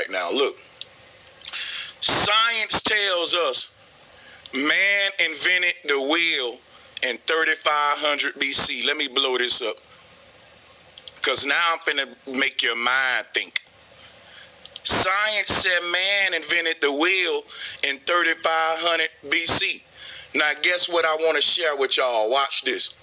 right now. Look, science tells us man invented the wheel in 3500 BC. Let me blow this up, because now I'm finna make your mind think. Science said man invented the wheel in 3500 BC. Now guess what I want to share with y'all? Watch this.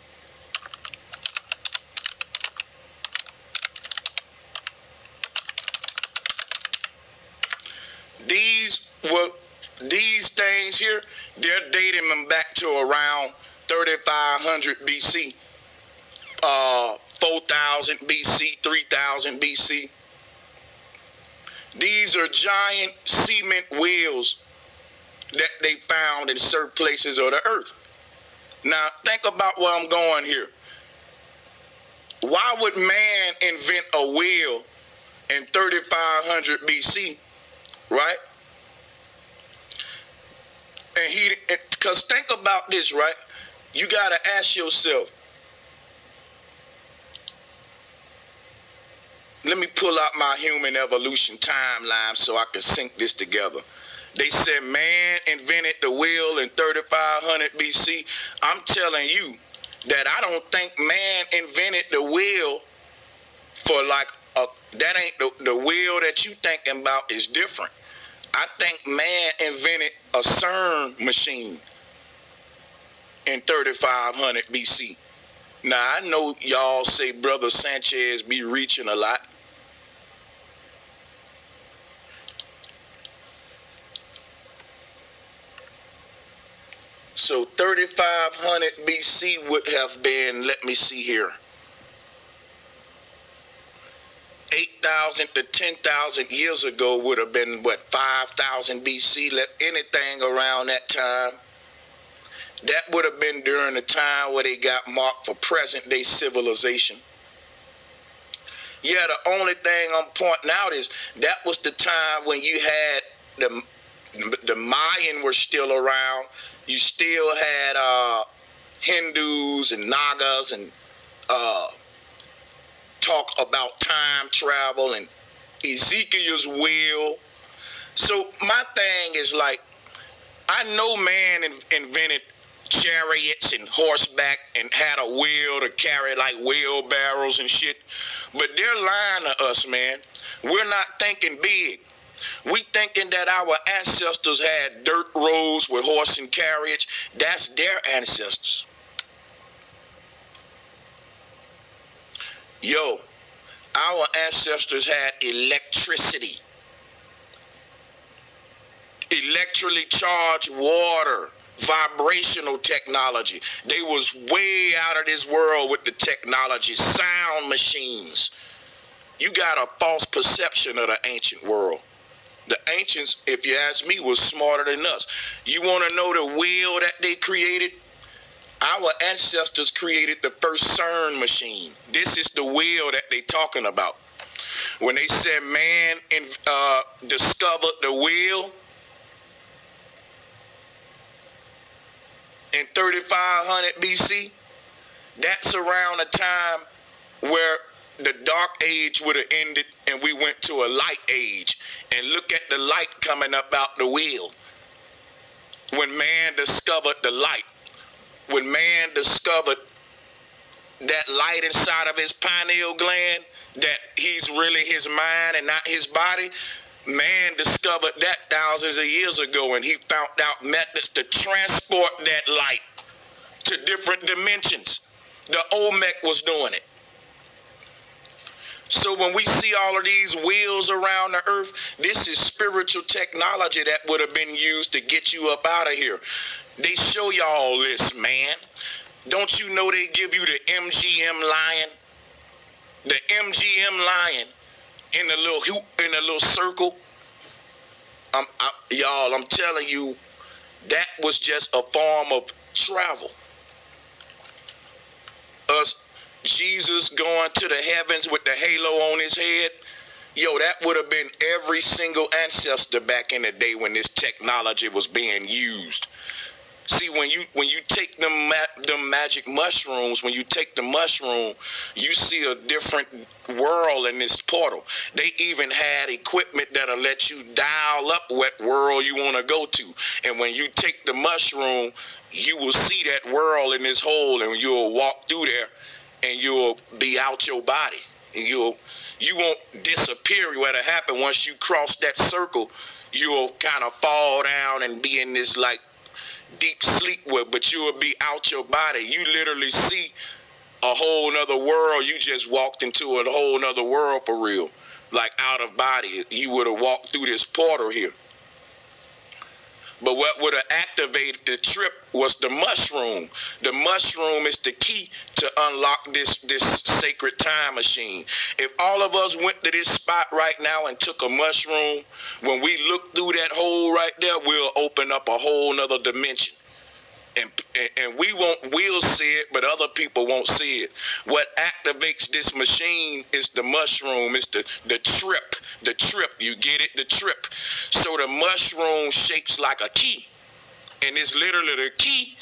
These things here, they're dating them back to around 3500 BC, 4000 BC, 3000 BC. These are giant cement wheels that they found in certain places of the earth. Now think about where I'm going here. Why would man invent a wheel in 3500 BC, right? And because think about this, right? You got to ask yourself, let me pull out my human evolution timeline so I can sync this together. They said man invented the wheel in 3500 BC. I'm telling you that I don't think man invented the wheel for like that ain't the wheel that you thinking about is different. I think man invented a CERN machine in 3500 BC. Now, I know y'all say Brother Sanchez be reaching a lot. So 3500 BC would have been, let me see here, 8,000 to 10,000 years ago would have been, what, 5,000 BC, anything around that time. That would have been during the time where they got marked for present-day civilization. Yeah, the only thing I'm pointing out is that was the time when you had the Mayan were still around. You still had Hindus and Nagas and talk about time travel and Ezekiel's wheel. So my thing is like, I know man invented chariots and horseback and had a wheel to carry like wheelbarrows and shit, but they're lying to us, man. We're not thinking big. We thinking that our ancestors had dirt roads with horse and carriage. That's their ancestors. Yo, our ancestors had electricity, electrically charged water, vibrational technology. They was way out of this world with the technology, sound machines. You got a false perception of the ancient world. The ancients, if you ask me, was smarter than us. You want to know the wheel that they created? Our ancestors created the first CERN machine. This is the wheel that they talking about. When they said man discovered the wheel in 3500 BC, that's around a time where the dark age would have ended and we went to a light age. And look at the light coming up out the wheel. When man discovered the light, when man discovered that light inside of his pineal gland, that he's really his mind and not his body, man discovered that thousands of years ago, and he found out methods to transport that light to different dimensions. The Olmec was doing it. So when we see all of these wheels around the earth, this is spiritual technology that would have been used to get you up out of here. They show y'all this, man. Don't you know they give you the MGM lion? The MGM lion in a little circle. Y'all, I'm telling you, that was just a form of travel. Us Jesus going to the heavens with the halo on his head. Yo, that would have been every single ancestor back in the day when this technology was being used. See, when you take them magic mushrooms, when you take the mushroom, you see a different world in this portal. They even had equipment that'll let you dial up what world you want to go to. And when you take the mushroom, you will see that world in this hole, and you'll walk through there, and you'll be out your body. And you won't disappear. What'll happen once you cross that circle, you'll kind of fall down and be in this like deep sleep with, but you will be out your body. You literally see a whole nother world. You just walked into a whole nother world for real, like out of body. You would have walked through this portal here. But what would have activated the trip was the mushroom. The mushroom is the key to unlock this sacred time machine. If all of us went to this spot right now and took a mushroom, when we look through that hole right there, we'll open up a whole nother dimension. And we'll see it, but other people won't see it. What activates this machine is the mushroom. It's the trip. The trip. You get it? The trip. So the mushroom shapes like a key. And it's literally the key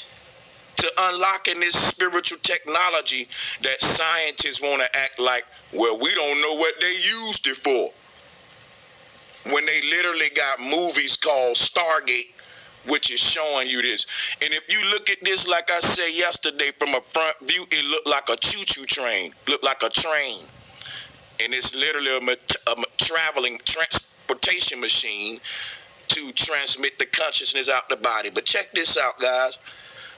to unlocking this spiritual technology that scientists want to act like, well, we don't know what they used it for. When they literally got movies called Stargate, which is showing you this. And if you look at this, like I said yesterday, from a front view, it looked like a choo-choo train, looked like a train. And it's literally a traveling transportation machine to transmit the consciousness out the body. But check this out, guys.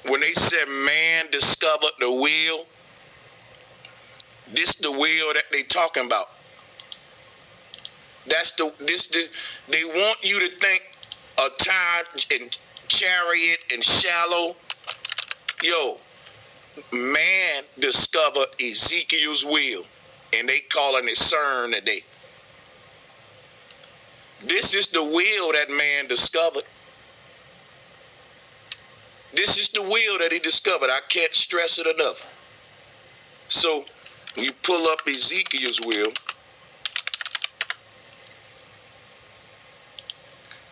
When they said man discovered the wheel, this the wheel that they talking about. They want you to think a tide and chariot and shallow. Yo, man discovered Ezekiel's wheel, and they calling it CERN today. This is the wheel that man discovered. This is the wheel that he discovered. I can't stress it enough. So you pull up Ezekiel's wheel.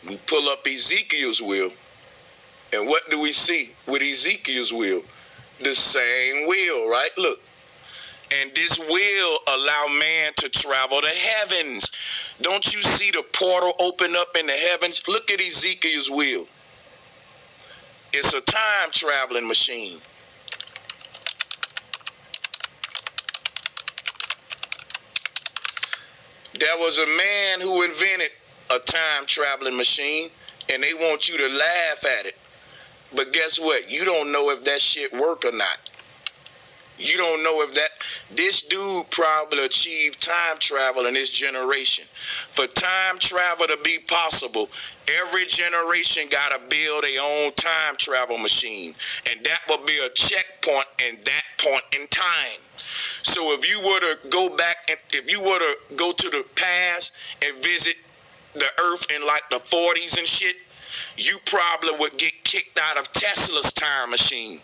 We pull up Ezekiel's wheel, and what do we see with Ezekiel's wheel? The same wheel, right? Look. And this will allow man to travel to heavens. Don't you see the portal open up in the heavens? Look at Ezekiel's wheel. It's a time traveling machine. There was a man who invented a time traveling machine, and they want you to laugh at it. But guess what? You don't know if that shit work or not. You don't know if this dude probably achieved time travel in his generation. For time travel to be possible, every generation got to build their own time travel machine. And that will be a checkpoint in that point in time. So if you were to go back, and if you were to go to the past and visit the earth in like the 40s and shit, you probably would get kicked out of Tesla's time machine.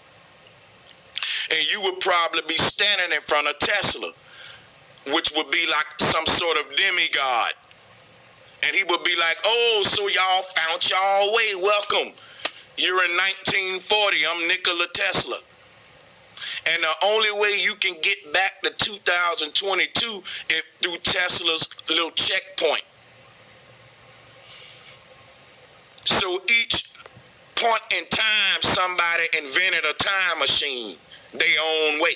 And you would probably be standing in front of Tesla, which would be like some sort of demigod. And he would be like, oh, so y'all found y'all way. Welcome. You're in 1940. I'm Nikola Tesla. And the only way you can get back to 2022 is through Tesla's little checkpoint. So each point in time, somebody invented a time machine their own way.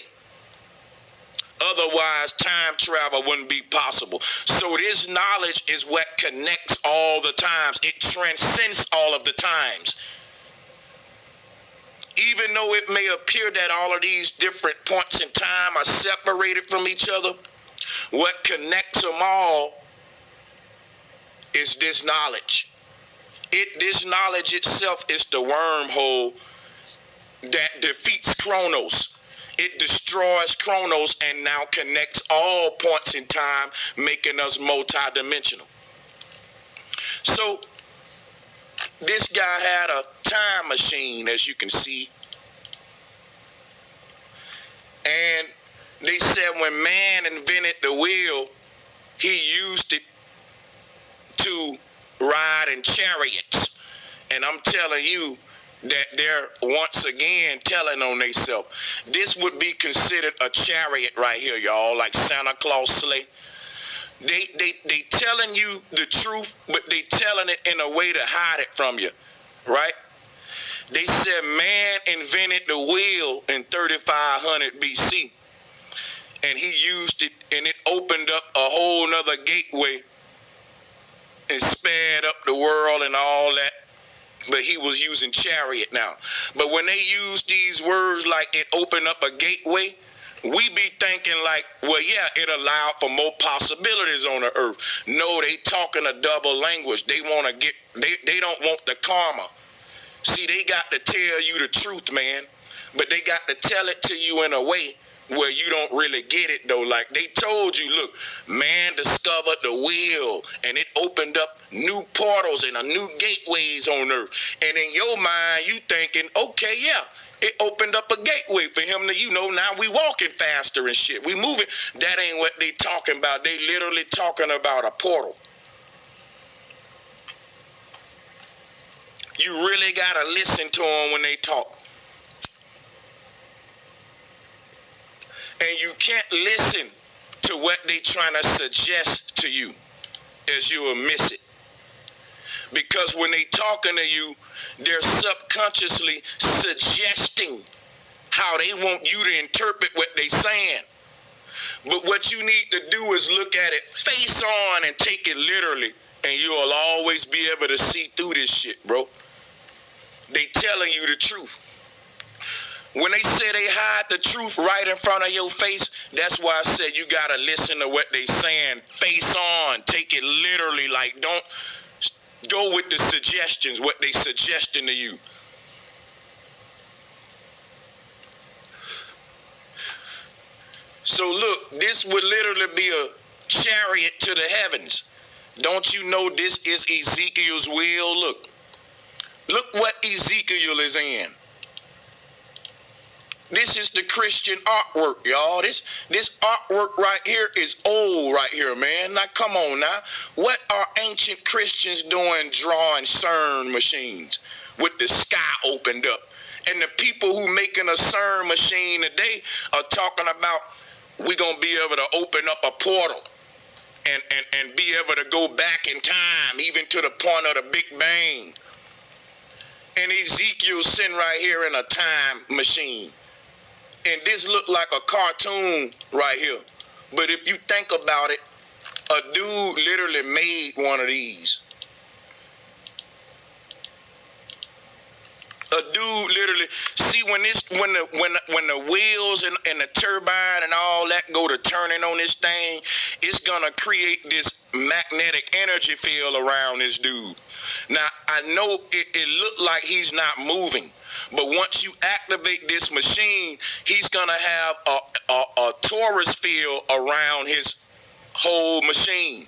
Otherwise, time travel wouldn't be possible. So this knowledge is what connects all the times. It transcends all of the times. Even though it may appear that all of these different points in time are separated from each other, what connects them all is this knowledge. This knowledge itself is the wormhole that defeats Chronos. It destroys Chronos and now connects all points in time, making us multidimensional. So this guy had a time machine, as you can see. And they said when man invented the wheel, he used it to ride in chariots. And I'm telling you, that they're once again telling on themselves. This would be considered a chariot right here, y'all, like Santa Claus sleigh. They telling you the truth, but they telling it in a way to hide it from you, right? They said man invented the wheel in 3500 BC, and he used it, and it opened up a whole nother gateway and sped up the world and all that. But he was using chariot now. But when they use these words like it opened up a gateway, we be thinking like, well, yeah, it allowed for more possibilities on the earth. No, they talking a double language. They want to get, they don't want the karma. See, they got to tell you the truth, man. But they got to tell it to you in a way where you don't really get it, though. Like they told you, look, man discovered the wheel, and it opened up new portals and a new gateways on earth. And in your mind, you thinking, okay, yeah, it opened up a gateway for him to, now we walking faster and shit. We moving. That ain't what they talking about. They literally talking about a portal. You really got to listen to them when they talk. And you can't listen to what they trying to suggest to you, as you will miss it. Because when they talking to you, they're subconsciously suggesting how they want you to interpret what they saying. But what you need to do is look at it face on and take it literally, and you'll always be able to see through this shit, bro. They telling you the truth. When they say they hide the truth right in front of your face, that's why I said you got to listen to what they saying face on. Take it literally. Like, don't go with the suggestions, what they suggesting to you. So look, this would literally be a chariot to the heavens. Don't you know this is Ezekiel's wheel? Look what Ezekiel is in. This is the Christian artwork, y'all. This artwork right here is old right here, man. Now, come on now. What are ancient Christians doing drawing CERN machines with the sky opened up? And the people who making a CERN machine today are talking about we're going to be able to open up a portal and be able to go back in time, even to the point of the Big Bang. And Ezekiel's sitting right here in a time machine. And this looked like a cartoon right here. But if you think about it, a dude literally made one of these. A dude literally, see when the wheels and the turbine and all that go to turning on this thing, it's gonna create this magnetic energy field around this dude. Now I know it looked like he's not moving, but once you activate this machine, he's gonna have a torus field around his whole machine,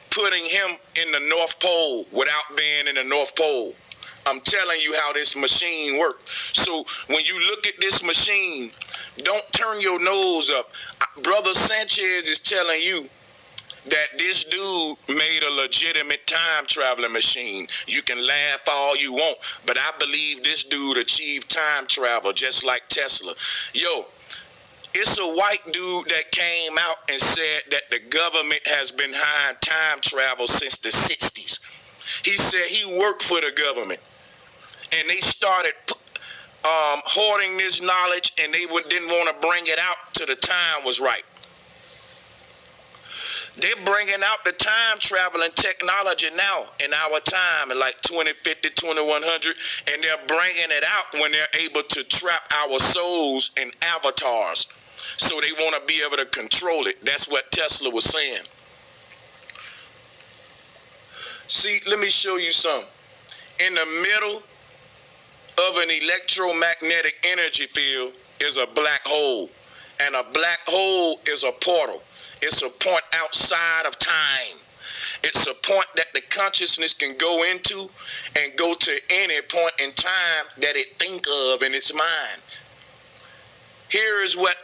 putting him in the North Pole without being in the North Pole. I'm telling you how this machine works. So when you look at this machine, don't turn your nose up. Brother Sanchez is telling you that this dude made a legitimate time traveling machine. You can laugh all you want, but I believe this dude achieved time travel just like Tesla. Yo, it's a white dude that came out and said that the government has been behind time travel since the 60s. He said he worked for the government. And they started hoarding this knowledge, and they didn't want to bring it out till the time was right. They're bringing out the time traveling technology now in our time, in like 2050, 2100, and they're bringing it out when they're able to trap our souls in avatars. So they want to be able to control it. That's what Tesla was saying. See, let me show you something. In the middle of an electromagnetic energy field is a black hole, and a black hole is a portal. It's a point outside of time. It's a point that the consciousness can go into and go to any point in time that it think of in its mind. Here is what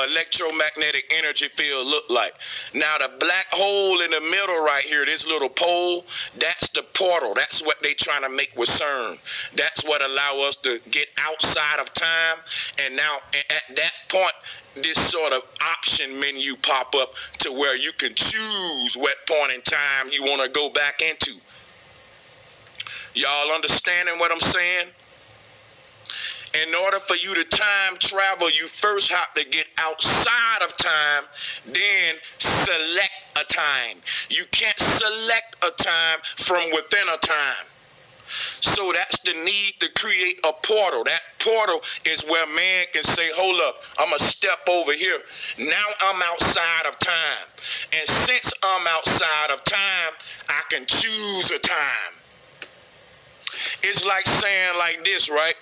electromagnetic energy field look like. Now the black hole in the middle right here, this little pole, that's the portal. That's what they trying to make with CERN. That's what allow us to get outside of time. And now at that point, this sort of option menu pop up to where you can choose what point in time you want to go back into. Y'all understanding what I'm saying? In order for you to time travel, you first have to get outside of time, then select a time. You can't select a time from within a time. So that's the need to create a portal. That portal is where man can say, hold up, I'm going to step over here. Now I'm outside of time. And since I'm outside of time, I can choose a time. It's like saying like this, right?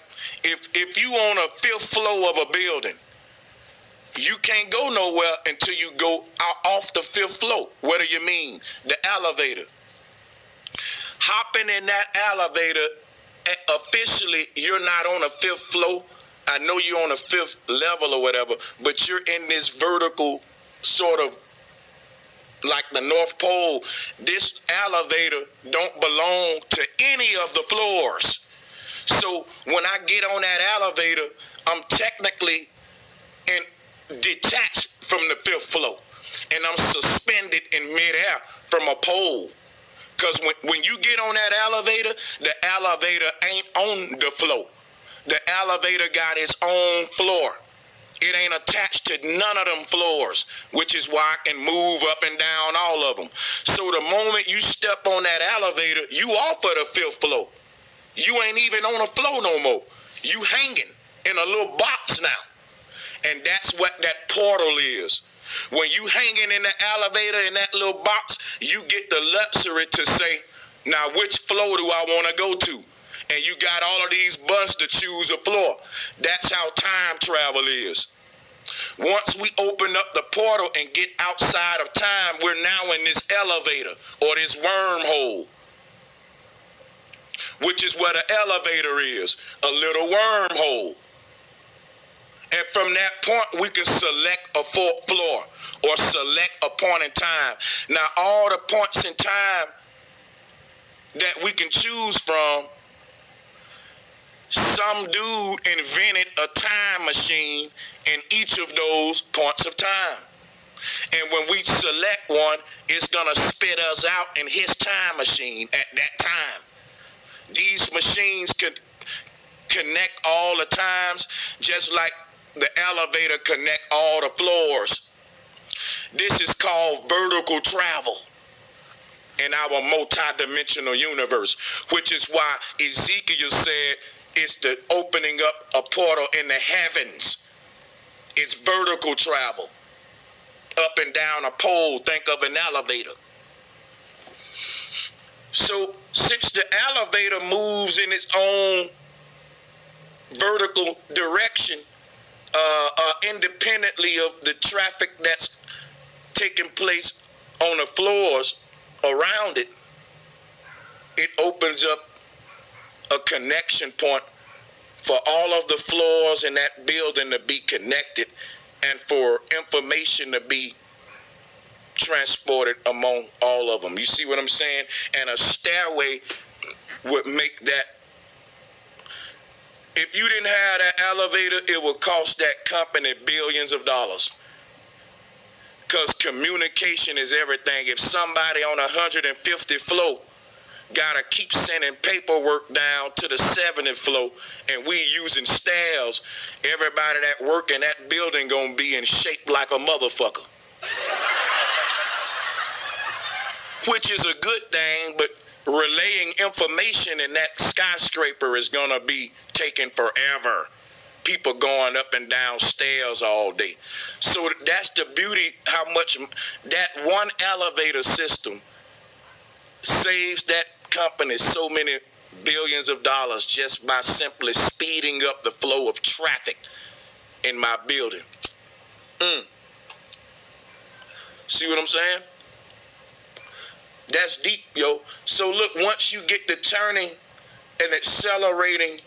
If you on a fifth floor of a building, you can't go nowhere until you go off the fifth floor. What do you mean? The elevator. Hopping in that elevator, officially, you're not on a fifth floor. I know you're on a fifth level or whatever, but you're in this vertical sort of like the North Pole. This elevator don't belong to any of the floors. So when I get on that elevator, I'm technically detached from the fifth floor, and I'm suspended in midair from a pole. Because when you get on that elevator, the elevator ain't on the floor. The elevator got its own floor. It ain't attached to none of them floors, which is why I can move up and down all of them. So the moment you step on that elevator, you off of the fifth floor. You ain't even on the floor no more. You hanging in a little box now. And that's what that portal is. When you hanging in the elevator in that little box, you get the luxury to say, now which floor do I want to go to? And you got all of these buttons to choose a floor. That's how time travel is. Once we open up the portal and get outside of time, we're now in this elevator or this wormhole, which is what an elevator is, a little wormhole. And from that point, we can select a floor or select a point in time. Now, all the points in time that we can choose from, some dude invented a time machine in each of those points of time. And when we select one, it's going to spit us out in his time machine at that time. These machines could connect all the times, just like the elevator connect all the floors. This is called vertical travel in our multi-dimensional universe, which is why Ezekiel said it's the opening up a portal in the heavens. It's vertical travel. Up and down a pole, think of an elevator. So since the elevator moves in its own vertical direction, independently of the traffic that's taking place on the floors around it, it opens up a connection point for all of the floors in that building to be connected and for information to be transported among all of them. You see what I'm saying? And a stairway would make that. If you didn't have that elevator, it would cost that company billions of dollars. Because communication is everything. If somebody on 150th floor gotta keep sending paperwork down to the 70th floor and we using stairs, everybody that work in that building gonna be in shape like a motherfucker. Which is a good thing, but relaying information in that skyscraper is gonna be taking forever. People going up and down stairs all day. So that's the beauty, how much that one elevator system saves that company so many billions of dollars just by simply speeding up the flow of traffic in my building. See what I'm saying? That's deep, yo. So look, once you get the turning and accelerating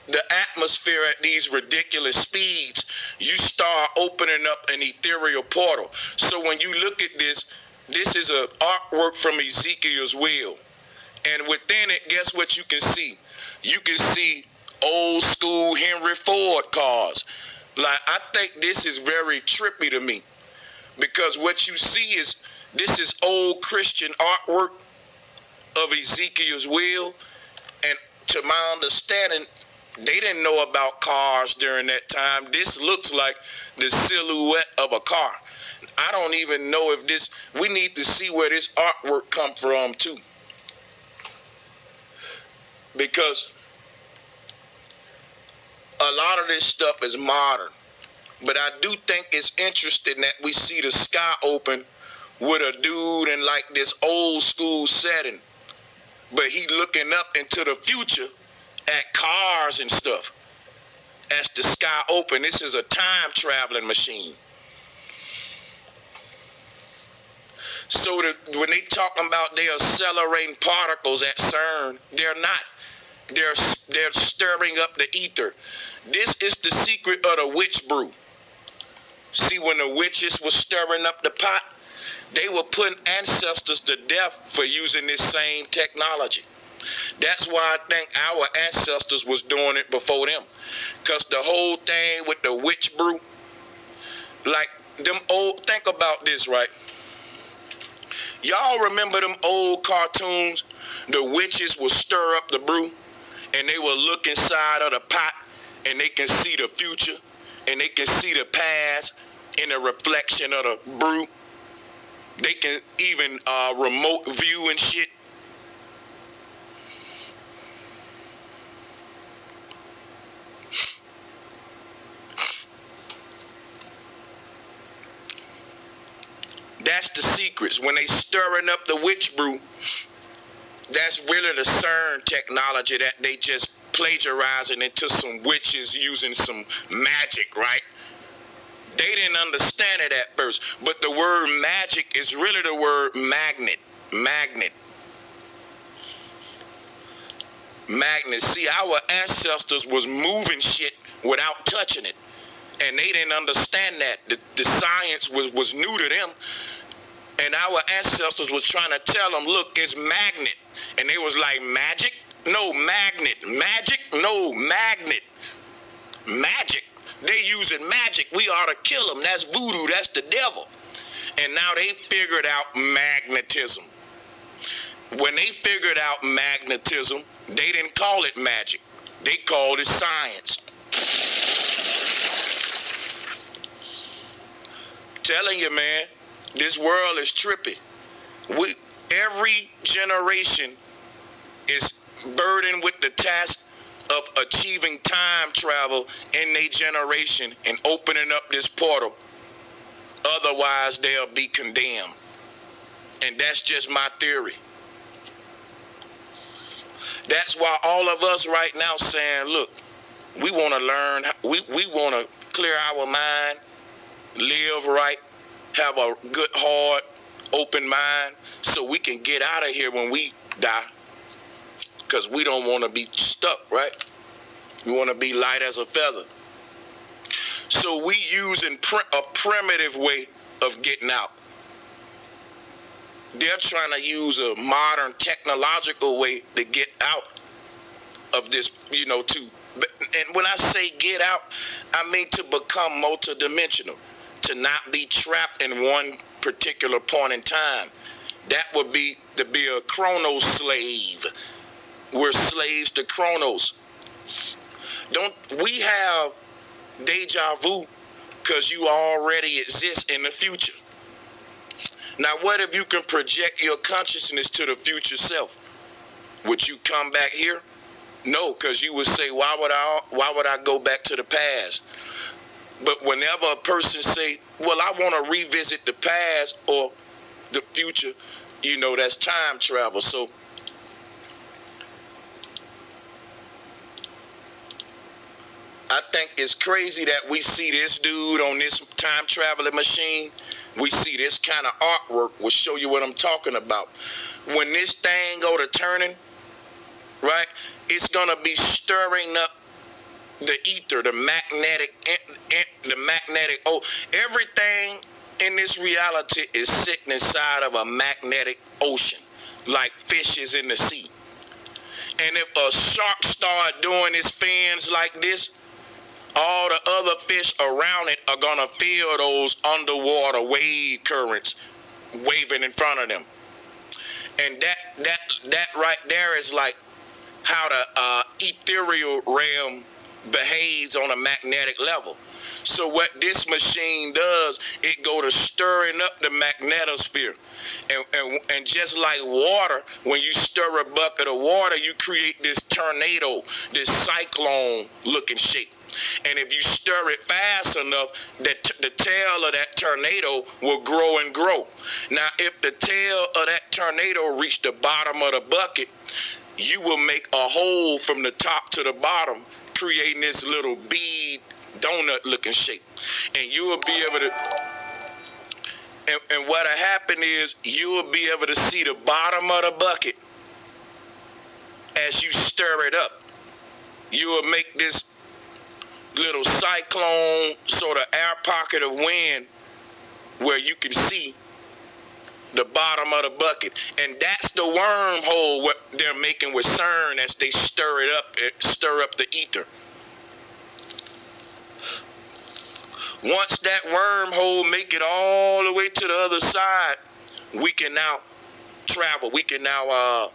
the atmosphere at these ridiculous speeds, you start opening up an ethereal portal. So when you look at this, this is an artwork from Ezekiel's will. And within it, guess what you can see? You can see old school Henry Ford cars. Like, I think this is very trippy to me, because what you see is, this is old Christian artwork of Ezekiel's will. And to my understanding, they didn't know about cars during that time. This looks like the silhouette of a car. I don't even know if this, we need to see where this artwork come from too. Because a lot of this stuff is modern. But I do think it's interesting that we see the sky open with a dude in like this old school setting. But he looking up into the future at cars and stuff. As the sky open, this is a time traveling machine. So when they talking about they accelerating particles at CERN, they're not. They're stirring up the ether. This is the secret of the witch brew. See, when the witches were stirring up the pot, they were putting ancestors to death for using this same technology. That's why I think our ancestors was doing it before them. Because the whole thing with the witch brew, like them old, think about this, right? Y'all remember them old cartoons? The witches will stir up the brew, and they will look inside of the pot, and they can see the future, and they can see the past in the reflection of the brew. They can even remote view and shit. That's the secrets. When they stirring up the witch brew, that's really the CERN technology that they just plagiarizing into some witches using some magic, right? They didn't understand it at first, but the word magic is really the word magnet. Magnet. See, our ancestors was moving shit without touching it, and they didn't understand that. The science was new to them, and our ancestors was trying to tell them, look, it's magnet, and they was like, magic? No, magnet. Magic? No, magnet. Magic. They using magic. We ought to kill them. That's voodoo. That's the devil. And now they figured out magnetism. When they figured out magnetism, they didn't call it magic. They called it science. Telling you, man, this world is trippy. Every generation is burdened with the task of achieving time travel in their generation and opening up this portal. Otherwise, they'll be condemned. And that's just my theory. That's why all of us right now saying, look, we want to learn, we want to clear our mind, live right, have a good heart, open mind, so we can get out of here when we die. Because we don't want to be stuck, right? We want to be light as a feather. So we using a primitive way of getting out. They're trying to use a modern technological way to get out of this, and when I say get out, I mean to become multidimensional, to not be trapped in one particular point in time. That would be to be a chronos slave. We're slaves to chronos. Don't we have deja vu because you already exist in the future? Now, what if you can project your consciousness to the future self? Would you come back here? No, because you would say, why would I go back to the past? But whenever a person say, well, I want to revisit the past or the future, that's time travel. So I think it's crazy that we see this dude on this time traveling machine. We see this kind of artwork. Will show you what I'm talking about. When this thing go to turning, right, it's going to be stirring up the ether, the magnetic. Oh, everything in this reality is sitting inside of a magnetic ocean, like fishes in the sea. And if a shark start doing its fins like this, all the other fish around it are gonna feel those underwater wave currents waving in front of them. And that right there is like how the ethereal realm behaves on a magnetic level. So what this machine does, it go to stirring up the magnetosphere. And just like water, when you stir a bucket of water, you create this tornado, this cyclone looking shape. And if you stir it fast enough, the tail of that tornado will grow and grow. Now, if the tail of that tornado reach the bottom of the bucket, you will make a hole from the top to the bottom, creating this little bead donut looking shape. And you will be able to, and what'll happen is you will be able to see the bottom of the bucket as you stir it up. You will make this little cyclone sort of air pocket of wind where you can see the bottom of the bucket. And that's the wormhole what they're making with CERN as they stir up the ether. Once that wormhole make it all the way to the other side, we can now travel. We can now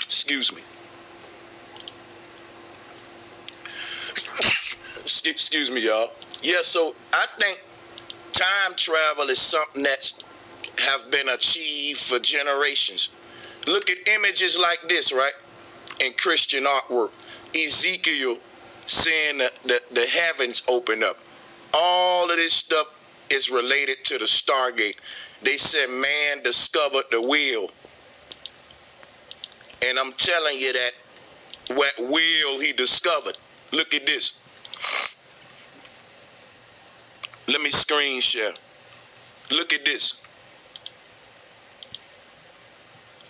excuse me. Excuse me, y'all. Yeah, so I think time travel is something that's have been achieved for generations. Look at images like this, right? In Christian artwork. Ezekiel seeing the heavens open up. All of this stuff is related to the Stargate. They said man discovered the wheel. And I'm telling you that what wheel he discovered. Look at this. Let me screen share. Look at this.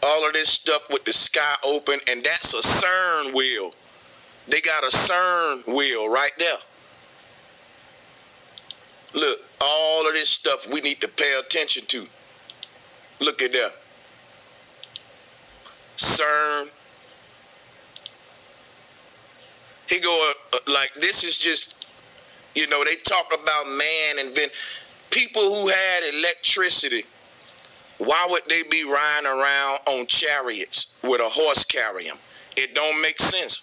All of this stuff with the sky open, and that's a CERN wheel. They got a CERN wheel right there. Look, all of this stuff we need to pay attention to. Look at that. CERN. He go like this is just, you know, they talk about man and then people who had electricity. Why would they be riding around on chariots with a horse carrying them? It don't make sense.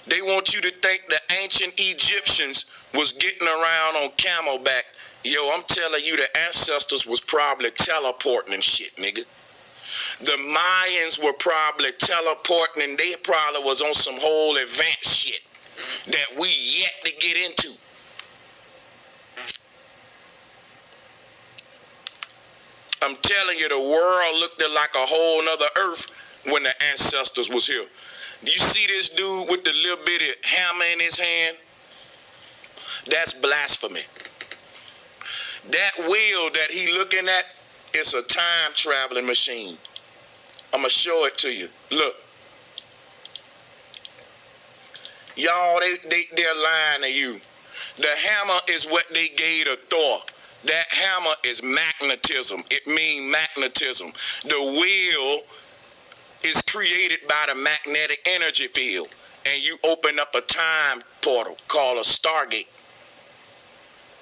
They want you to think the ancient Egyptians was getting around on camelback. Yo, I'm telling you, the ancestors was probably teleporting and shit, nigga. The Mayans were probably teleporting and they probably was on some whole advanced shit that we yet to get into. I'm telling you, the world looked like a whole nother earth when the ancestors was here. Do you see this dude with the little bitty hammer in his hand? That's blasphemy. That wheel that he looking at is a time traveling machine. I'm gonna show it to you. Look. Y'all, they're lying to you. The hammer is what they gave to Thor. That hammer is magnetism. It means magnetism. The wheel is created by the magnetic energy field. And you open up a time portal called a Stargate.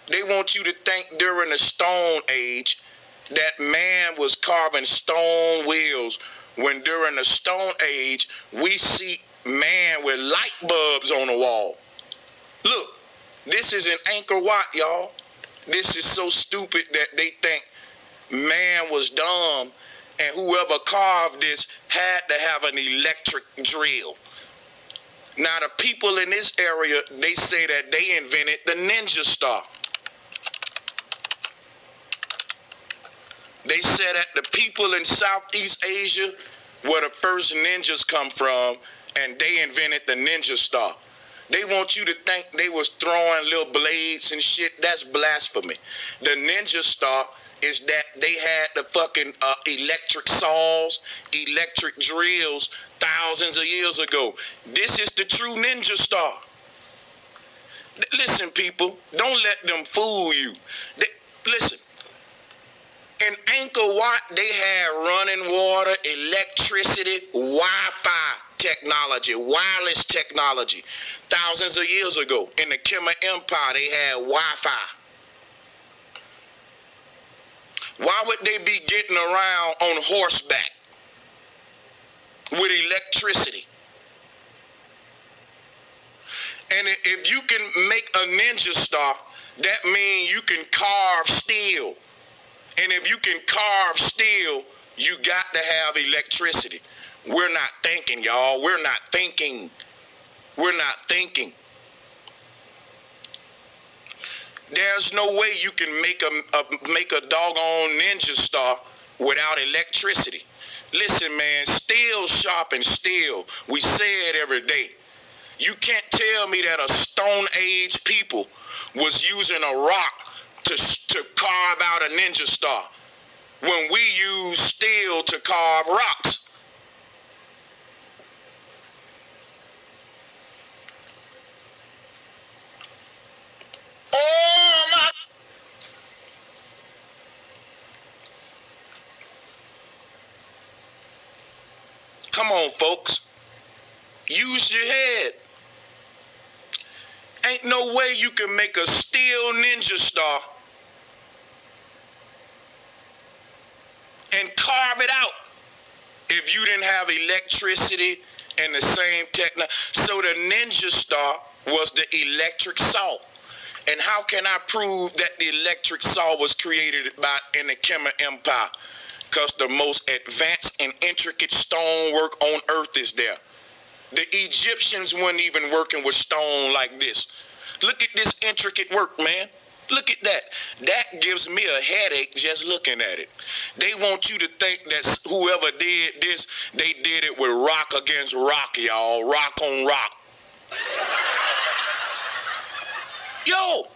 They want you to think during the Stone Age that man was carving stone wheels, when during the Stone Age we see man with light bulbs on the wall. Look, this is an Angkor Wat, y'all. This is so stupid that they think man was dumb and whoever carved this had to have an electric drill. Now the people in this area, they say that they invented the ninja star. They said that the people in Southeast Asia where the first ninjas come from, and they invented the ninja star. They want you to think they was throwing little blades and shit. That's blasphemy. The ninja star is that they had the fucking electric saws, electric drills thousands of years ago. This is the true ninja star. Listen, people, don't let them fool you. Listen, in Angkor Wat, they had running water, electricity, Wi-Fi technology, wireless technology. Thousands of years ago, in the Khmer Empire, they had Wi-Fi. Why would they be getting around on horseback with electricity? And if you can make a ninja star, that means you can carve steel. And if you can carve steel, you got to have electricity. We're not thinking, y'all. We're not thinking. We're not thinking. There's no way you can make a doggone ninja star without electricity. Listen, man, steel sharpens steel. We say it every day. You can't tell me that a Stone Age people was using a rock to carve out a ninja star when we use steel to carve rocks. Oh my! Come on, folks. Use your head. Ain't no way you can make a steel ninja star and carve it out if you didn't have electricity and the same technology. So the ninja star was the electric saw. And how can I prove that the electric saw was created in the Khmer Empire? Because the most advanced and intricate stonework on earth is there. The Egyptians weren't even working with stone like this. Look at this intricate work, man. Look at that. That gives me a headache just looking at it. They want you to think that whoever did this, they did it with rock against rock, y'all. Rock on rock. Yo,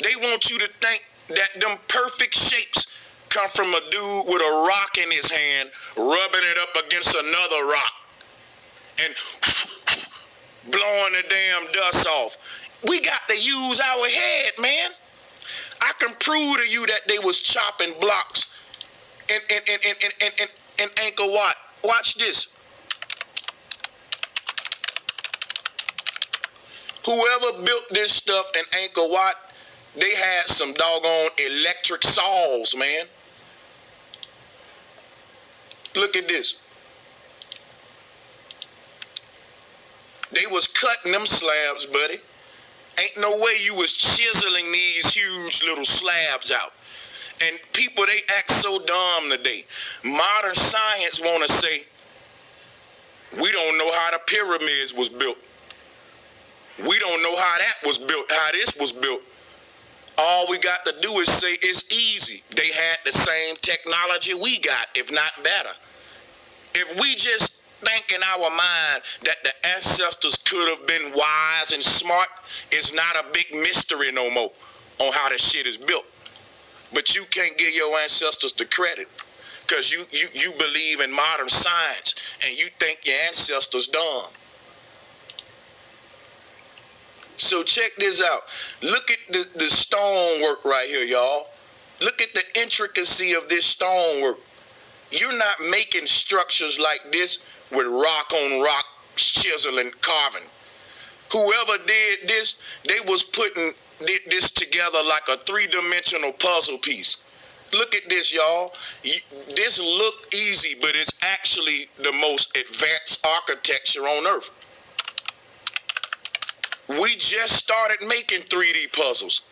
they want you to think that them perfect shapes come from a dude with a rock in his hand, rubbing it up against another rock and blowing the damn dust off. We got to use our head, man. I can prove to you that they was chopping blocks in Angkor Wat. Watch this. Whoever built this stuff in Angkor Wat, they had some doggone electric saws, man. Look at this. They was cutting them slabs, buddy. Ain't no way you was chiseling these huge little slabs out. And people, they act so dumb today. Modern science want to say, we don't know how the pyramids was built. We don't know how that was built, how this was built. All we got to do is say it's easy. They had the same technology we got, if not better. If we just think in our mind that the ancestors could have been wise and smart, it's not a big mystery no more on how that shit is built. But you can't give your ancestors the credit because you believe in modern science and you think your ancestors dumb. So check this out. Look at the stonework right here, y'all. Look at the intricacy of this stonework. You're not making structures like this with rock on rock chiseling, carving. Whoever did this, they was putting this together like a three-dimensional puzzle piece. Look at this, y'all. This look easy, but it's actually the most advanced architecture on earth. We just started making 3D puzzles.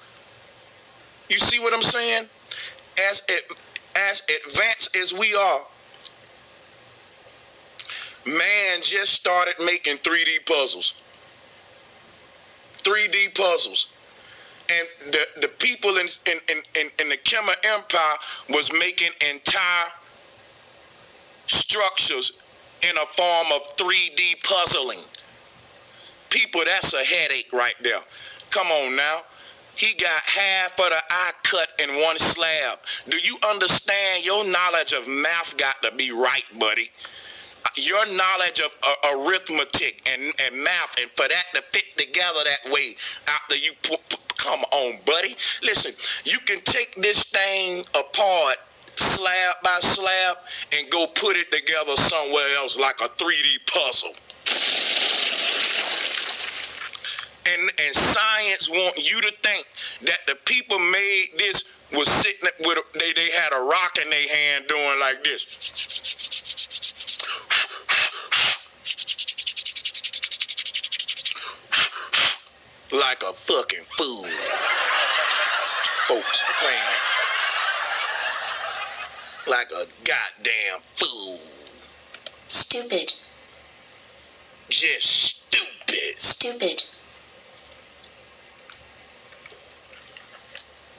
You see what I'm saying? As advanced as we are, man just started making 3D puzzles. 3D puzzles. And the people in the Khmer Empire was making entire structures in a form of 3D puzzling. People, that's a headache right there. Come on now. He got half of the eye cut in one slab. Do you understand? Your knowledge of math got to be right, buddy. Your knowledge of arithmetic and math, and for that to fit together that way after you come on, buddy. Listen, you can take this thing apart slab by slab and go put it together somewhere else like a 3D puzzle. And science want you to think that the people made this was sitting with they had a rock in their hand doing like this. Like a fucking fool. Folks playing like a goddamn fool. Stupid. Just stupid. Stupid.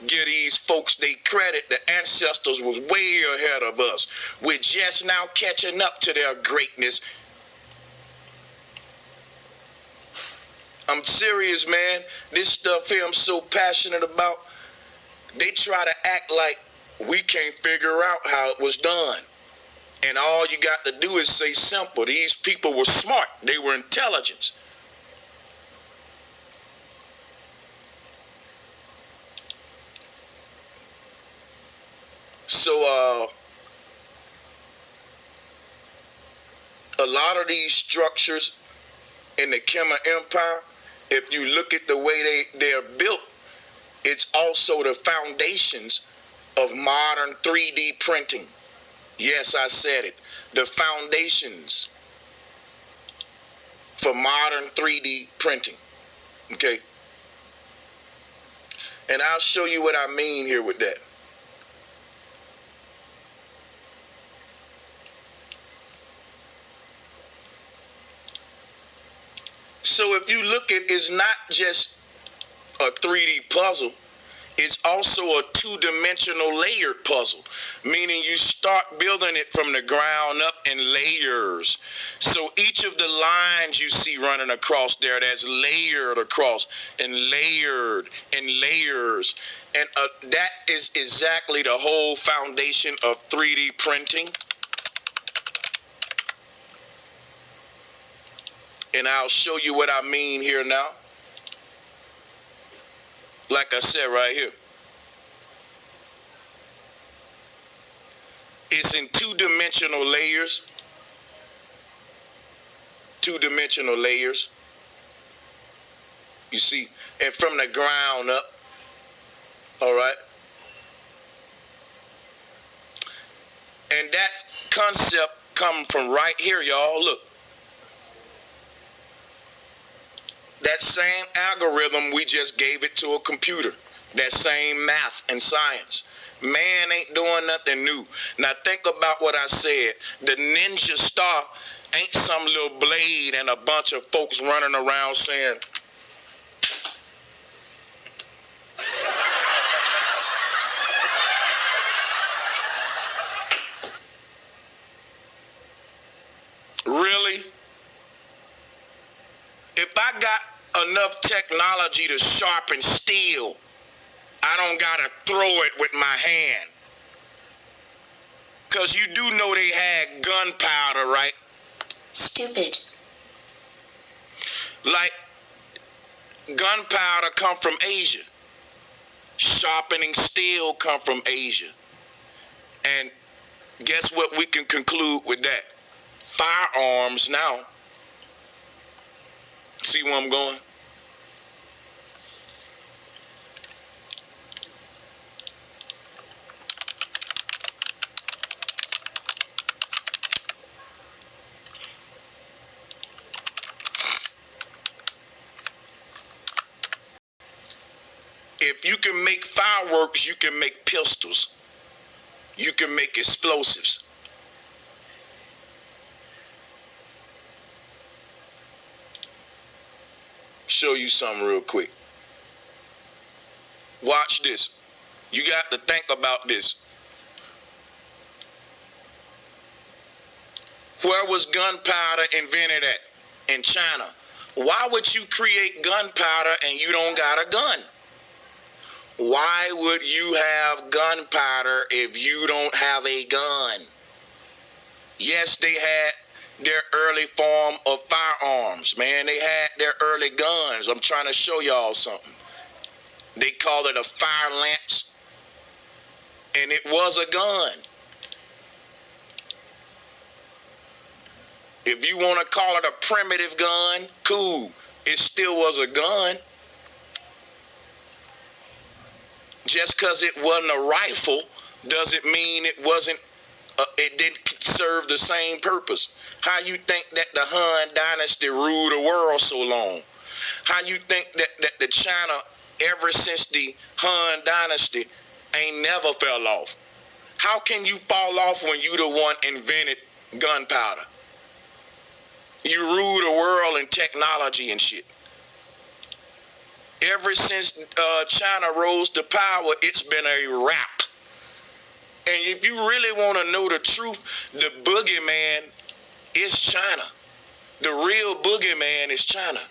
Give these folks they credit. The ancestors was way ahead of us. We're just now catching up to their greatness. I'm serious, man. This stuff here I'm so passionate about. They try to act like we can't figure out how it was done. And all you got to do is say simple. These people were smart. They were intelligent. So a lot of these structures in the Khmer Empire, if you look at the way they're built, it's also the foundations of modern 3D printing. Yes, I said it. The foundations for modern 3D printing. Okay? And I'll show you what I mean here with that. So if you look at, it's not just a 3D puzzle, it's also a two-dimensional layered puzzle, meaning you start building it from the ground up in layers. So each of the lines you see running across there, that's layered across and layered and layers. And that is exactly the whole foundation of 3D printing. And I'll show you what I mean here now. Like I said right here. It's in two-dimensional layers. Two-dimensional layers. You see, and from the ground up. All right. And that concept come from right here, y'all. Look. That same algorithm, we just gave it to a computer. That same math and science. Man ain't doing nothing new. Now think about what I said. The ninja star ain't some little blade and a bunch of folks running around saying, really? If I got enough technology to sharpen steel, I don't gotta throw it with my hand. Cause you do know they had gunpowder, right? Stupid. Like gunpowder come from Asia. Sharpening steel come from Asia. And guess what we can conclude with that? Firearms now. See where I'm going? If you can make fireworks, you can make pistols. You can make explosives. Show you something real quick. Watch this. You got to think about this. Where was gunpowder invented at? In China. Why would you create gunpowder and you don't got a gun? Why would you have gunpowder if you don't have a gun? Yes, they had their early form of firearms, man. They had their early guns. I'm trying to show y'all something. They call it a fire lance, and it was a gun. If you want to call it a primitive gun, cool. It still was a gun. Just because it wasn't a rifle doesn't mean it didn't serve the same purpose. How you think that the Han Dynasty ruled the world so long? How you think that the China, ever since the Han Dynasty, ain't never fell off? How can you fall off when you the one invented gunpowder? You rule the world in technology and shit. Ever since China rose to power, it's been a wrap. And if you really want to know the truth, the boogeyman is China. The real boogeyman is China.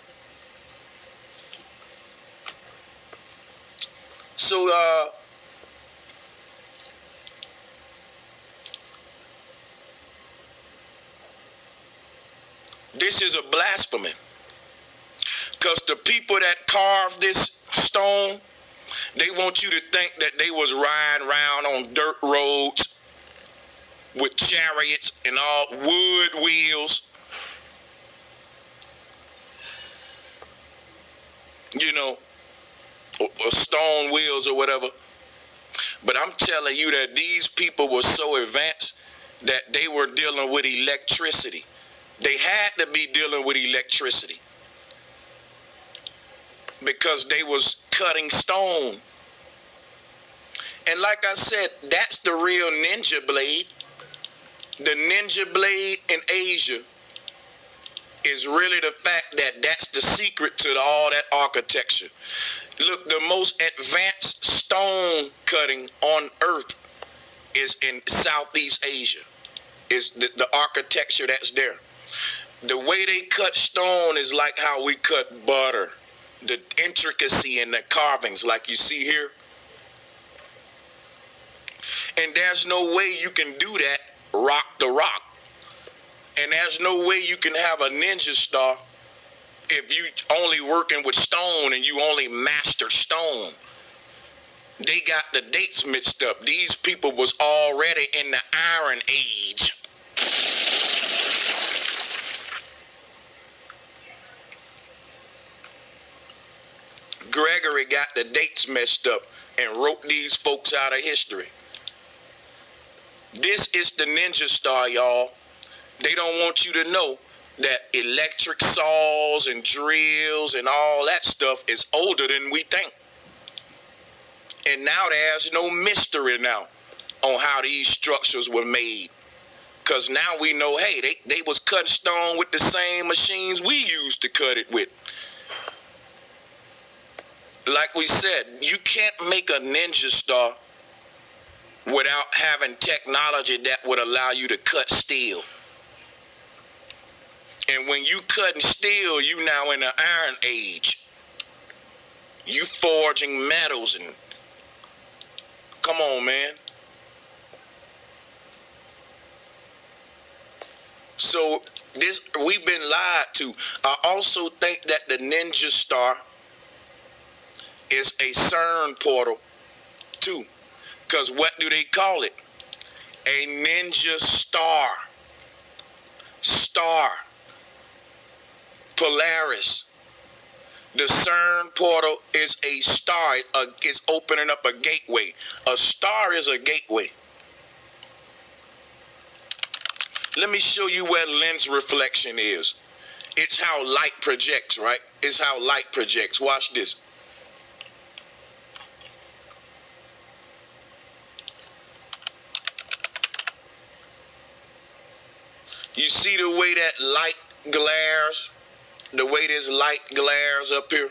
So this is a blasphemy. Because the people that carved this stone, they want you to think that they was riding around on dirt roads with chariots and all wood wheels. You know, or stone wheels or whatever. But I'm telling you that these people were so advanced that they were dealing with electricity. They had to be dealing with electricity because they was cutting stone. And like I said, that's the real ninja blade. The ninja blade in Asia is really the fact that that's the secret to all that architecture. Look, the most advanced stone cutting on earth is in Southeast Asia. Is the architecture that's there. The way they cut stone is like how we cut butter. The intricacy in the carvings like you see here. And there's no way you can do that rock to rock. And there's no way you can have a ninja star if you only working with stone and you only master stone. They got the dates mixed up. These people was already in the Iron Age. Gregory got the dates messed up and wrote these folks out of history. This is the ninja star, y'all. They don't want you to know that electric saws and drills and all that stuff is older than we think. And now there's no mystery now on how these structures were made. Because now we know, hey, they was cutting stone with the same machines we used to cut it with. Like we said, you can't make a ninja star without having technology that would allow you to cut steel. And when you cutting steel, you now in the Iron Age. You forging metals and come on, man. So we've been lied to. I also think that the ninja star is a CERN portal too. Because what do they call it? A ninja star. Star. Polaris. The CERN portal is a star. It's opening up a gateway. A star is a gateway. Let me show you where lens reflection is. It's how light projects, right? It's how light projects. Watch this. You see the way that light glares? The way this light glares up here?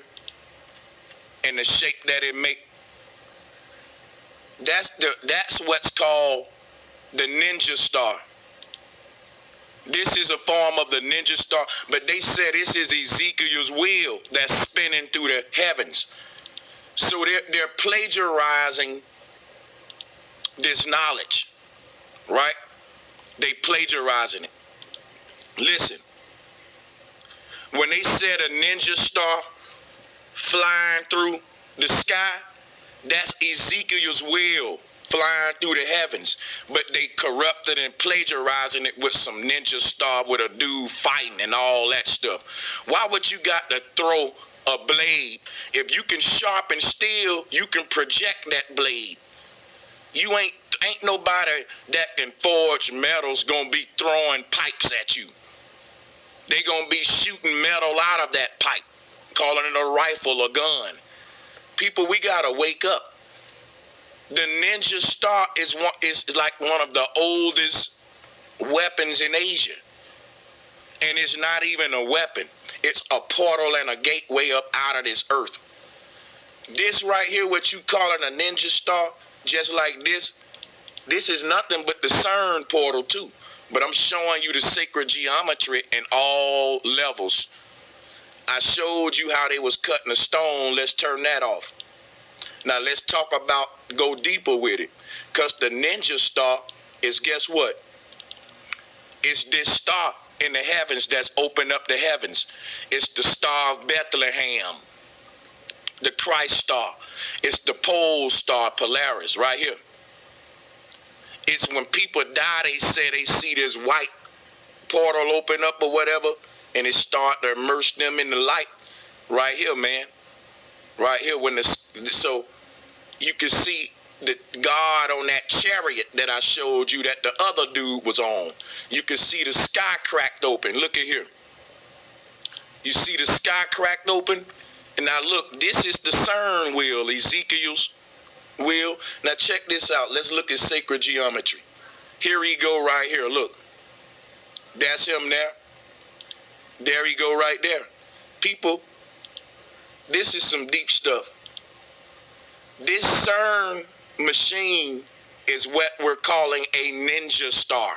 And the shape that it makes? That's what's called the ninja star. This is a form of the ninja star, but they said this is Ezekiel's wheel that's spinning through the heavens. So they're plagiarizing this knowledge, right? They plagiarizing it. Listen, when they said a ninja star flying through the sky, that's Ezekiel's wheel flying through the heavens. But they corrupted and plagiarizing it with some ninja star with a dude fighting and all that stuff. Why would you got to throw a blade? If you can sharpen steel, you can project that blade. You ain't nobody that can forge metals gonna be throwing pipes at you. They gonna be shooting metal out of that pipe, calling it a rifle or gun. People, we gotta wake up. The ninja star is like one of the oldest weapons in Asia. And it's not even a weapon. It's a portal and a gateway up out of this earth. This right here, what you calling a ninja star, just like this is nothing but the CERN portal too. But I'm showing you the sacred geometry in all levels. I showed you how they was cutting a stone. Let's turn that off. Now let's talk about, go deeper with it. Because the ninja star is, guess what? It's this star in the heavens that's opened up the heavens. It's the star of Bethlehem, the Christ star. It's the pole star, Polaris, right here. It's when people die, they say they see this white portal open up or whatever, and it start to immerse them in the light. Right here, man. Right here, so you can see the God on that chariot that I showed you that the other dude was on. You can see the sky cracked open. Look at here. You see the sky cracked open? And now look, this is the CERN wheel, Ezekiel's wheel. Now check this out. Let's look at sacred geometry. Here he go right here. Look. That's him there. There he go right there. People, this is some deep stuff. This CERN machine is what we're calling a ninja star.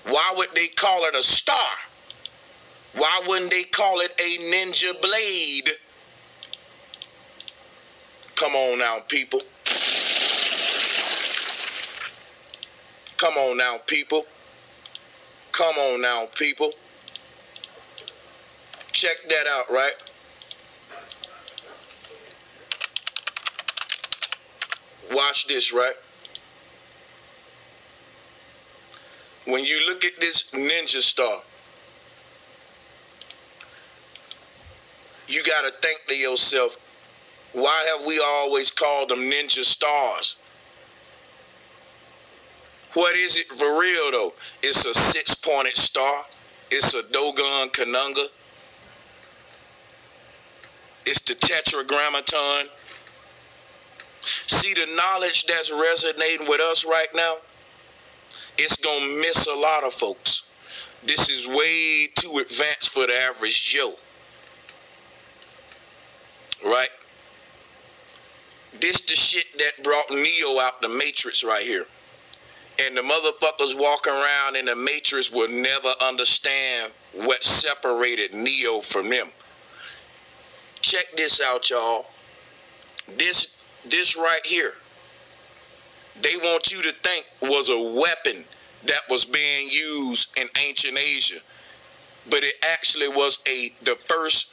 Why would they call it a star? Why wouldn't they call it a ninja blade? Come on now, people. Come on now, people. Come on now, people. Check that out, right? Watch this, right? When you look at this ninja star, you got to think to yourself, why have we always called them ninja stars? What is it for real, though? It's a six-pointed star. It's a Dogon Kanunga. It's the Tetragrammaton. See the knowledge that's resonating with us right now? It's going to miss a lot of folks. This is way too advanced for the average Joe. Right? This the shit that brought Neo out the Matrix right here. And the motherfuckers walking around in the Matrix will never understand what separated Neo from them. Check this out, y'all. This right here, they want you to think was a weapon that was being used in ancient Asia. But it actually was the first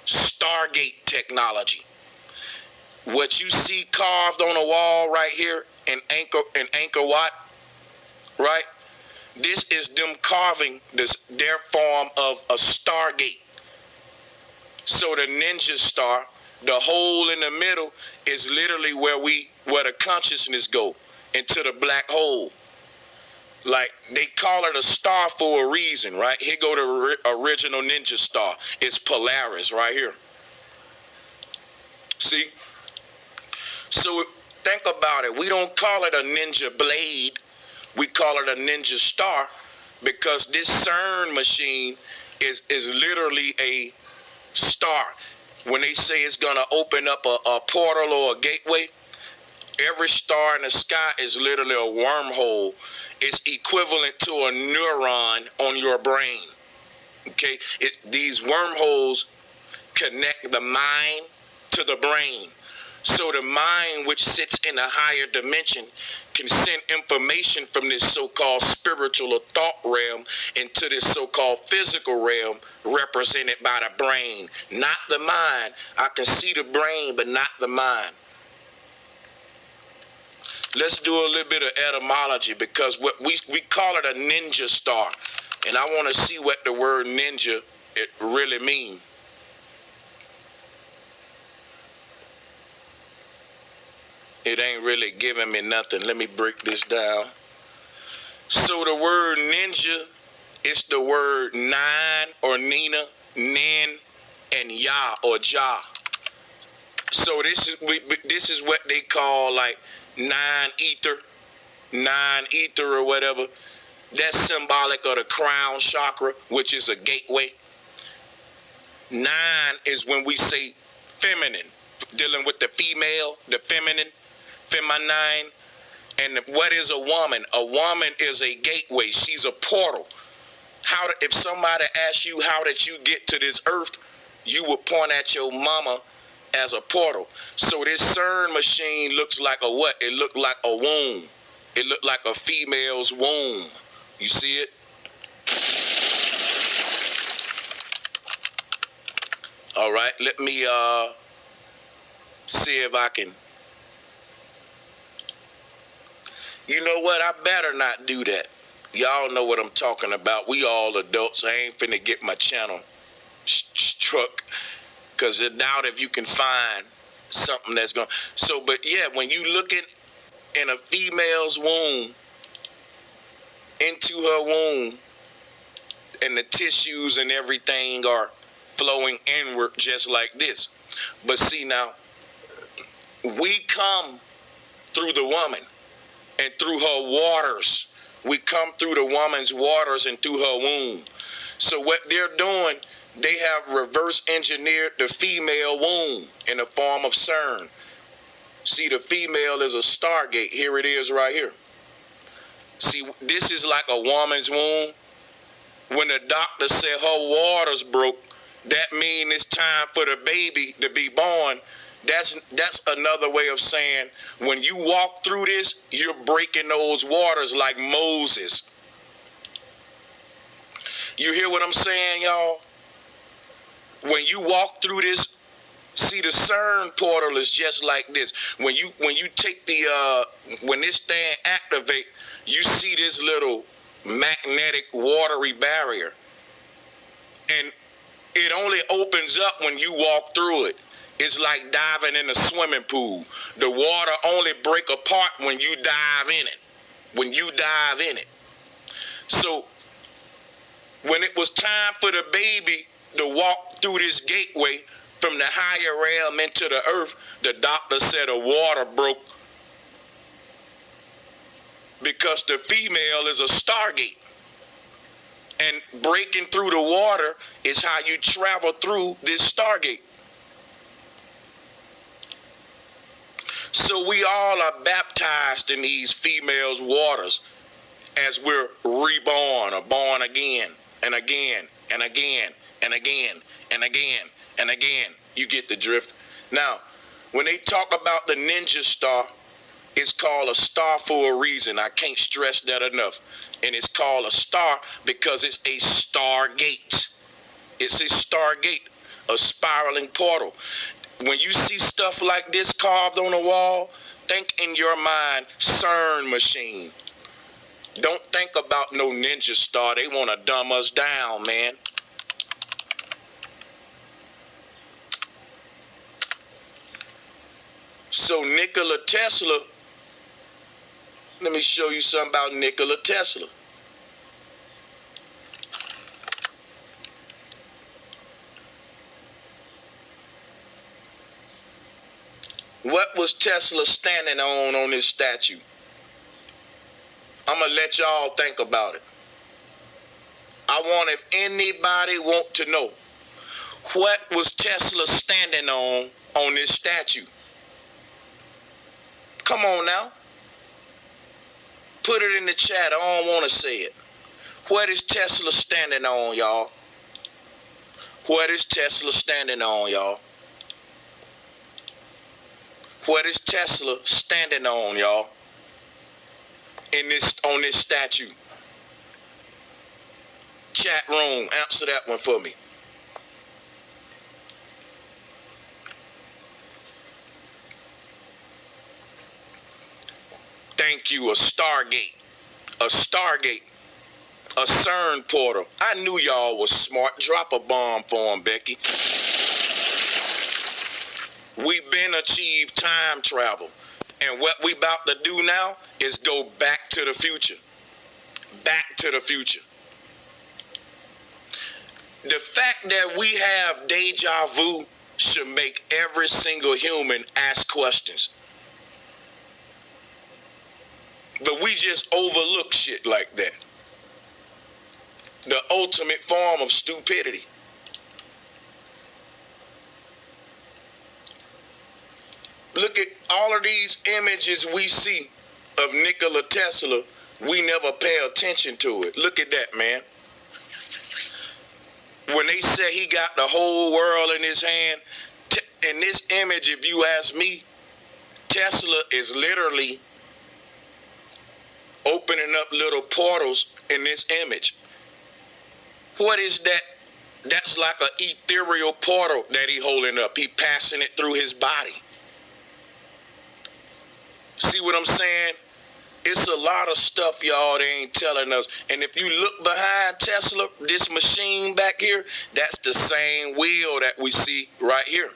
Stargate technology. What you see carved on the wall right here in Angkor Wat, right? This is them carving their form of a Stargate. So the ninja star, the hole in the middle, is literally where the consciousness go, into the black hole. Like, they call it a star for a reason, right? Here go the original ninja star. It's Polaris right here. See? So think about it. We don't call it a ninja blade. We call it a ninja star because this CERN machine is literally a star. When they say it's going to open up a portal or a gateway, Every star in the sky is literally a wormhole. It's equivalent to a neuron on your brain. Okay? These wormholes connect the mind to the brain. So the mind, which sits in a higher dimension, can send information from this so-called spiritual or thought realm into this so-called physical realm, represented by the brain, not the mind. I can see the brain, but not the mind. Let's do a little bit of etymology, because what we call it a ninja star, and I want to see what the word ninja it really means. It ain't really giving me nothing. Let me break this down. So the word ninja is the word nine or Nina, nin, and ya or ja. So this is what they call like nine ether or whatever. That's symbolic of the crown chakra, which is a gateway. Nine is when we say feminine, dealing with the female, the feminine. And what is a woman? A woman is a gateway. She's a portal. If somebody asks you how did you get to this earth, you would point at your mama as a portal. So this CERN machine looks like a what? It looked like a womb. It looked like a female's womb. You see it? All right, let me see if I can. You know what? I better not do that. Y'all know what I'm talking about. We all adults. I ain't finna get my channel struck, because I doubt if you can find something that's going. So, but yeah, when you looking in a female's womb, into her womb, and the tissues and everything are flowing inward just like this. But see now, we come through the woman and through her waters. We come through the woman's waters and through her womb. So what they're doing, they have reverse engineered the female womb in the form of CERN. See, the female is a stargate. Here it is right here. See, this is like a woman's womb. When the doctor said her waters broke, that means it's time for the baby to be born. That's another way of saying when you walk through this, you're breaking those waters like Moses. You hear what I'm saying, y'all? When you walk through this, see, the CERN portal is just like this. When you take the when this thing activate, you see this little magnetic watery barrier, and it only opens up when you walk through it. It's like diving in a swimming pool. The water only break apart when you dive in it. When you dive in it. So when it was time for the baby to walk through this gateway from the higher realm into the earth, the doctor said the water broke because the female is a stargate. And breaking through the water is how you travel through this stargate. So we all are baptized in these females' waters as we're reborn or born again and again and again and again and again and again. You get the drift. Now, when they talk about the ninja star, it's called a star for a reason. I can't stress that enough. And it's called a star because it's a stargate. It's a stargate, a spiraling portal. When you see stuff like this carved on the wall, think in your mind, CERN machine. Don't think about no ninja star. They want to dumb us down, man. So Nikola Tesla, let me show you something about Nikola Tesla. What was Tesla standing on this statue? I'm going to let y'all think about it. I want, if anybody want to know, what was Tesla standing on this statue? Come on now. Put it in the chat. I don't want to say it. What is Tesla standing on, y'all? What is Tesla standing on, y'all? What is Tesla standing on, y'all? On this statue. Chat room, answer that one for me. Thank you. A Stargate. A Stargate. A CERN portal. I knew y'all was smart. Drop a bomb for him, Becky. We've been achieved time travel. And what we about to do now is go back to the future. Back to the future. The fact that we have deja vu should make every single human ask questions. But we just overlook shit like that. The ultimate form of stupidity. Look at all of these images we see of Nikola Tesla. We never pay attention to it. Look at that, man. When they say he got the whole world in his hand, in this image, if you ask me, Tesla is literally opening up little portals in this image. What is that? That's like an ethereal portal that he holding up. He passing it through his body. See what I'm saying? It's a lot of stuff, y'all, they ain't telling us. And if you look behind Tesla, this machine back here, that's the same wheel that we see right here.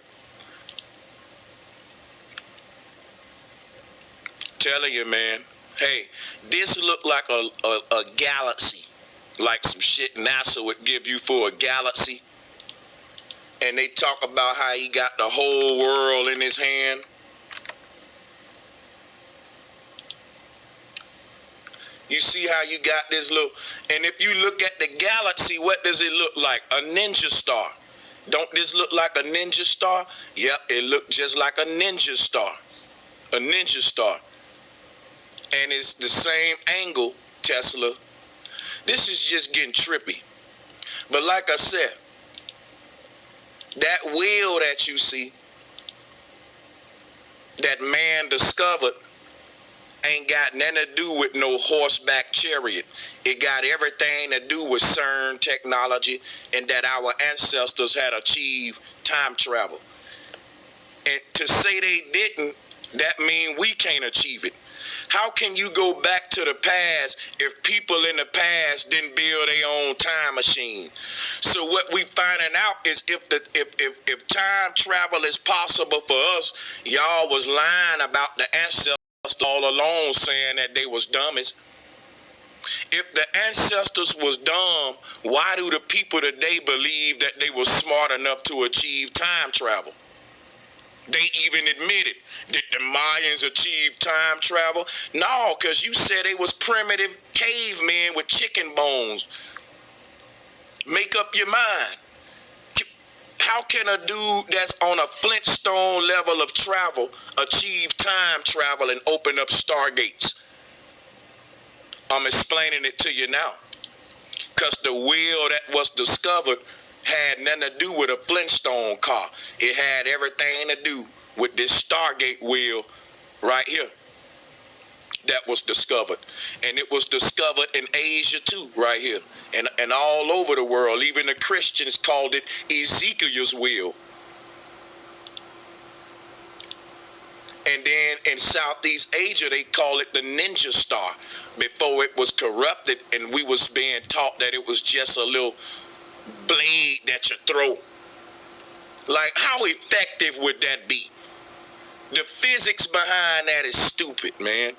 Telling you, man. Hey, this look like a galaxy. Like some shit NASA would give you for a galaxy. And they talk about how he got the whole world in his hand. You see how you got this little, and if you look at the galaxy, what does it look like? A ninja star. Don't this look like a ninja star? Yep, it looked just like a ninja star. A ninja star. And it's the same angle, Tesla. This is just getting trippy. But like I said, that wheel that you see, that man discovered, ain't got nothing to do with no horseback chariot. It got everything to do with CERN technology and that our ancestors had achieved time travel. And to say they didn't, that means we can't achieve it. How can you go back to the past if people in the past didn't build their own time machine? So what we finding out is if time travel is possible for us, y'all was lying about the ancestors all along, saying that they was dumbest. If the ancestors was dumb, why do the people today believe that they were smart enough to achieve time travel? They even admitted that the Mayans achieved time travel. No, because you said they was primitive cavemen with chicken bones. Make up your mind. How can a dude that's on a Flintstone level of travel achieve time travel and open up stargates? I'm explaining it to you now. Because the wheel that was discovered had nothing to do with a Flintstone car. It had everything to do with this Stargate wheel right here that was discovered. And it was discovered in Asia too, right here. And all over the world. Even the Christians called it Ezekiel's wheel. And then in Southeast Asia, they call it the ninja star before it was corrupted and we was being taught that it was just a little blade that you throw. Like, how effective would that be? The physics behind that is stupid, man.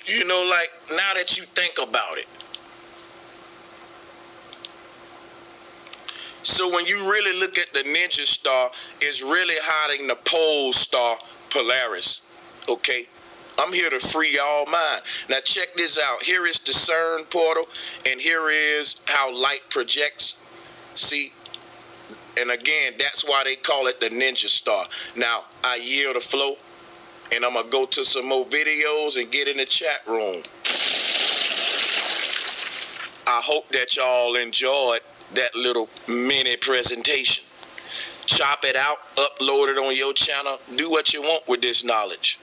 You know, like, now that you think about it. So when you really look at the ninja star, it's really hiding the pole star Polaris. Okay? I'm here to free y'all mind. Now check this out. Here is the CERN portal, and here is how light projects. See? And again, that's why they call it the Ninja Star. Now, I yield the flow, and I'm going to go to some more videos and get in the chat room. I hope that y'all enjoyed that little mini presentation. Chop it out, upload it on your channel. Do what you want with this knowledge.